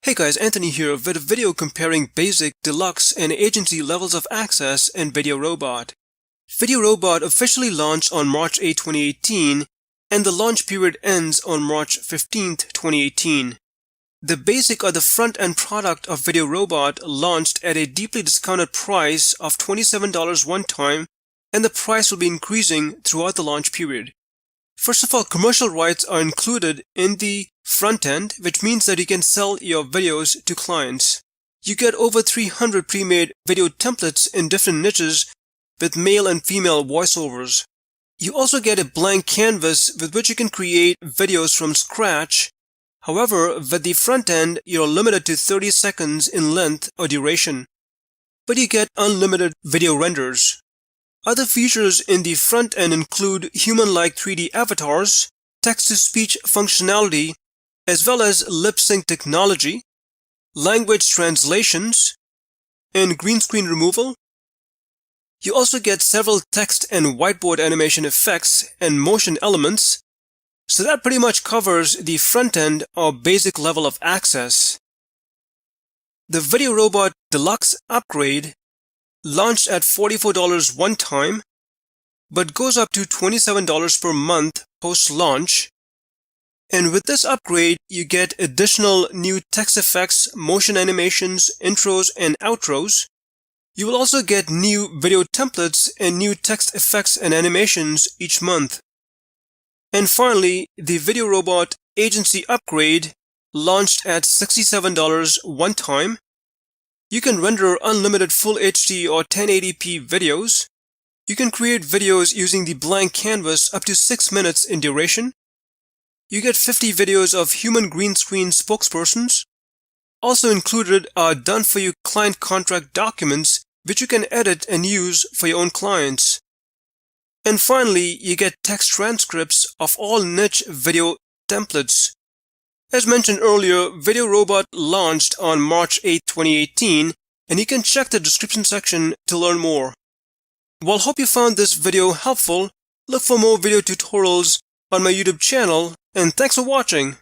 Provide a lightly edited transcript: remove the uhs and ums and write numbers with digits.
Hey guys, Anthony here with a video comparing basic, deluxe, and agency levels of access in VideoRobot. VideoRobot officially launched on March 8, 2018, and the launch period ends on March 15, 2018. The basic or the front-end product of VideoRobot launched at a deeply discounted price of $27 one time, and the price will be increasing throughout the launch period. First of all, commercial rights are included in the front end, which means that you can sell your videos to clients. You get over 300 pre-made video templates in different niches with male and female voiceovers. You also get a blank canvas with which you can create videos from scratch. However, with the front end, you're limited to 30 seconds in length or duration, but you get unlimited video renders. Other features in the front end include human-like 3D avatars, text-to-speech functionality, as well as lip-sync technology, language translations, and green screen removal. You also get several text and whiteboard animation effects and motion elements, so that pretty much covers the front end or basic level of access. The VideoRobot Deluxe upgrade launched at $44 one time, but goes up to $27 per month post-launch. And with this upgrade, you get additional new text effects, motion animations, intros, and outros. You will also get new video templates and new text effects and animations each month. And finally, the VideoRobot Agency upgrade launched at $67 one time. You can render unlimited Full HD or 1080p videos. You can create videos using the blank canvas up to 6 minutes in duration. You get 50 videos of human green screen spokespersons. Also included are done-for-you client contract documents which you can edit and use for your own clients. And finally, you get text transcripts of all niche video templates. As mentioned earlier, VideoRobot launched on March 8, 2018, and you can check the description section to learn more. Well, hope you found this video helpful. Look for more video tutorials on my YouTube channel, and thanks for watching.